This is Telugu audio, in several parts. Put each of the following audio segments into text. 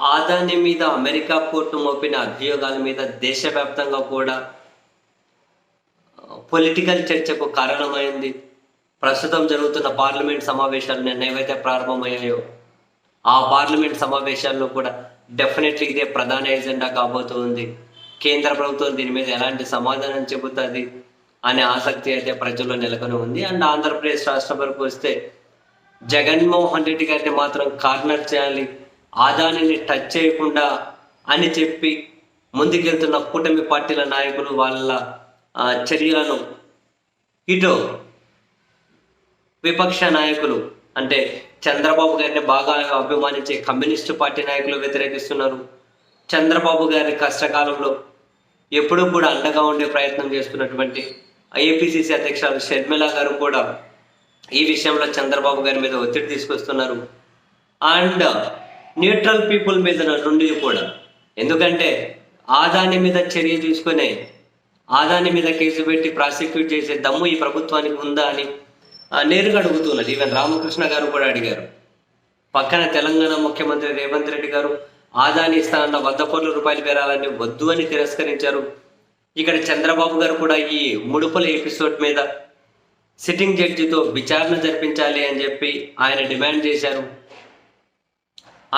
ఆదాని మీద అమెరికా కోర్టు మోపిన అభియోగాల మీద దేశవ్యాప్తంగా కూడా పొలిటికల్ చర్చకు కారణమైంది. ప్రస్తుతం జరుగుతున్న పార్లమెంట్ సమావేశాలు నిన్న ఏవైతే ప్రారంభమయ్యాయో ఆ పార్లమెంట్ సమావేశాల్లో కూడా డెఫినెట్లీ ఇదే ప్రధాన ఎజెండా కాబోతుంది. కేంద్ర ప్రభుత్వం దీని మీద ఎలాంటి సమాధానం చెబుతుంది అనే ఆసక్తి అయితే ప్రజల్లో నెలకొని ఉంది. అండ్ ఆంధ్రప్రదేశ్ రాష్ట్రం వరకు వస్తే జగన్మోహన్ రెడ్డి గారిని మాత్రం కార్నర్ చేయాలి, ఆదానిని టచ్ చేయకుండా అని చెప్పి ముందుకెళ్తున్న కూటమి పార్టీల నాయకులు వాళ్ళ చర్యలను ఇటు విపక్ష నాయకులు అంటే చంద్రబాబు గారిని బాగా అభిమానించే కమ్యూనిస్టు పార్టీ నాయకులు వ్యతిరేకిస్తున్నారు. చంద్రబాబు గారి కష్టకాలంలో ఎప్పుడూ కూడా అండగా ఉండే ప్రయత్నం చేస్తున్నటువంటి ఏపీసీసీ అధ్యక్షురాలు షర్మిల గారు కూడా ఈ విషయంలో చంద్రబాబు గారి మీద ఒత్తిడి తీసుకొస్తున్నారు. అండ్ న్యూట్రల్ పీపుల్ మీద నుండి కూడా, ఎందుకంటే ఆదాని మీద చర్య తీసుకునే ఆదాని మీద కేసు పెట్టి ప్రాసిక్యూట్ చేసే దమ్ము ఈ ప్రభుత్వానికి ఉందా అని నేరుగా అడుగుతున్నారు. ఈవెన్ రామకృష్ణ గారు కూడా అడిగారు. పక్కన తెలంగాణ ముఖ్యమంత్రి రేవంత్ రెడ్డి గారు ఆదాని ఇస్తానన్న 100 కోట్ల రూపాయలు పెరాలని వద్దు అని తిరస్కరించారు. ఇక్కడ చంద్రబాబు గారు కూడా ఈ ముడుపుల ఎపిసోడ్ మీద సిట్టింగ్ జడ్జితో విచారణ జరిపించాలి అని చెప్పి ఆయన డిమాండ్ చేశారు.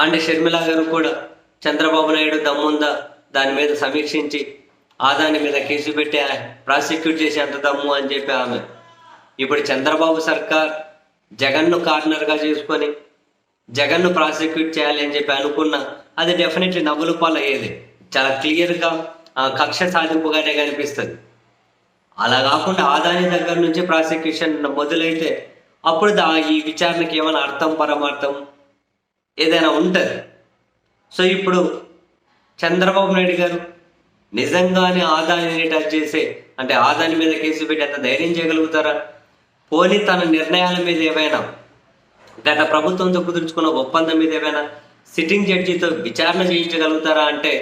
అండ్ షర్మిల గారు కూడా చంద్రబాబు నాయుడు దమ్ముందా దాని మీద సమీక్షించి ఆదాని మీద కేసు పెట్టి ప్రాసిక్యూట్ చేసే అంత దమ్ము అని చెప్పి ఆమె ఇప్పుడు చంద్రబాబు సర్కార్ జగన్ను కార్నర్గా చేసుకొని జగన్ను ప్రాసిక్యూట్ చేయాలి అని చెప్పి అనుకున్నా అది డెఫినెట్లీ నవ్వుల పాలు అయ్యేది. చాలా క్లియర్గా కక్ష సాధింపుగానే కనిపిస్తుంది. అలా కాకుండా ఆదాని దగ్గర నుంచి ప్రాసిక్యూషన్ మొదలైతే అప్పుడు ఈ విచారణకి ఏమైనా అర్థం పరమార్థం ఏదైనా ఉంటుంది. సో ఇప్పుడు చంద్రబాబు నాయుడు గారు నిజంగానే ఆదానిని టచ్ చేసే అంటే ఆదాని మీద కేసు పెట్టి అంత ధైర్యం చేయగలుగుతారా? పోనీ తన నిర్ణయాల మీద ఏవైనా గత ప్రభుత్వంతో కుదుర్చుకున్న ఒప్పందం మీద ఏమైనా సిట్టింగ్ జడ్జితో విచారణ చేయించగలుగుతారా అంటే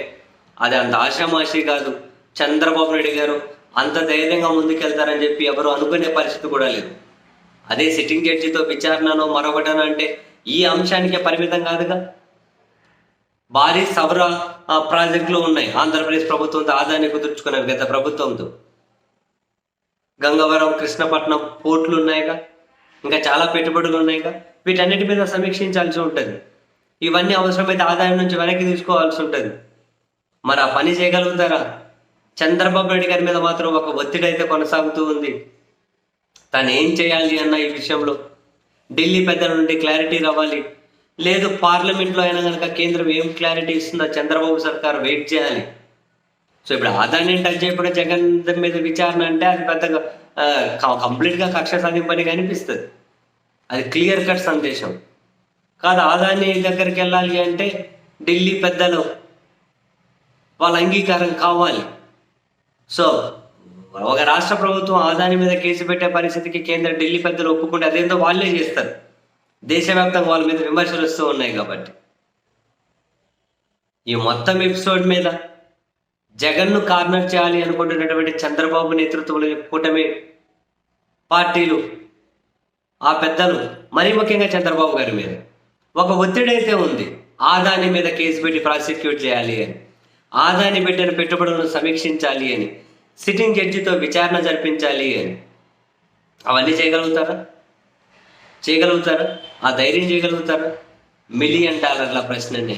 అది అంత ఆషామాషి కాదు. చంద్రబాబు నాయుడు గారు అంత ధైర్యంగా ముందుకెళ్తారని చెప్పి ఎవరు అనుకునే పరిస్థితి కూడా లేదు. అదే సిట్టింగ్ జడ్జితో విచారణను మరొకటనో అంటే ఈ అంశానికే పరిమితం కాదుగా. భారీ సౌర ప్రాజెక్టులు ఉన్నాయి ఆంధ్రప్రదేశ్ ప్రభుత్వంతో ఆదాయాన్ని కుదుర్చుకున్నవి గత ప్రభుత్వంతో. గంగవరం, కృష్ణపట్నం పోర్టులు ఉన్నాయిగా, ఇంకా చాలా పెట్టుబడులు ఉన్నాయిగా. వీటన్నిటి మీద సమీక్షించాల్సి ఉంటుంది. ఇవన్నీ అవసరమైతే ఆదాయం నుంచి వెనక్కి తీసుకోవాల్సి ఉంటుంది. మరి ఆ పని చేయగలుగుతారా? చంద్రబాబు నాయుడు గారి మీద మాత్రం ఒక ఒత్తిడి అయితే కొనసాగుతూ ఉంది. తను ఏం చేయాలి అన్న ఈ విషయంలో ఢిల్లీ పెద్దల నుండి క్లారిటీ రావాలి. లేదు పార్లమెంట్లో అయినా కనుక కేంద్రం ఏం క్లారిటీ ఇస్తుందో చంద్రబాబు సర్కార్ వెయిట్ చేయాలి. సో ఇప్పుడు ఆదాన్ని టచ్ చేయకుండా జగన్ మీద విచారణ అంటే అది పెద్దగా కంప్లీట్గా కక్ష సాధింపని కనిపిస్తుంది. అది క్లియర్ కట్ సందేశం కాదు. ఆదాని దగ్గరికి వెళ్ళాలి అంటే ఢిల్లీ పెద్దలు వాళ్ళ అంగీకారం కావాలి. సో ఒక రాష్ట్ర ప్రభుత్వం ఆదాని మీద కేసు పెట్టే పరిస్థితికి కేంద్ర ఢిల్లీ పెద్దలు ఒప్పుకుంటే అదేందో వాళ్ళే చేస్తారు. దేశవ్యాప్తంగా వాళ్ళ మీద విమర్శలు వస్తూ ఉన్నాయి కాబట్టి ఈ మొత్తం ఎపిసోడ్ మీద జగన్ను కార్నర్ చేయాలి అనుకుంటున్నటువంటి చంద్రబాబు నేతృత్వంలో కూటమి పార్టీలు ఆ పెద్దలు మరీ ముఖ్యంగా చంద్రబాబు గారి మీద ఒక ఒత్తిడి అయితే ఉంది. ఆదాని మీద కేసు పెట్టి ప్రాసిక్యూట్ చేయాలి అని, ఆదాని పెట్టిన పెట్టుబడులను సమీక్షించాలి అని, సిట్టింగ్ జడ్జితో విచారణ జరిపించాలి అని. అవన్నీ చేయగలుగుతారా? ఆ ధైర్యం చేయగలుగుతారా? $1 మిలియన్ ప్రశ్ననే.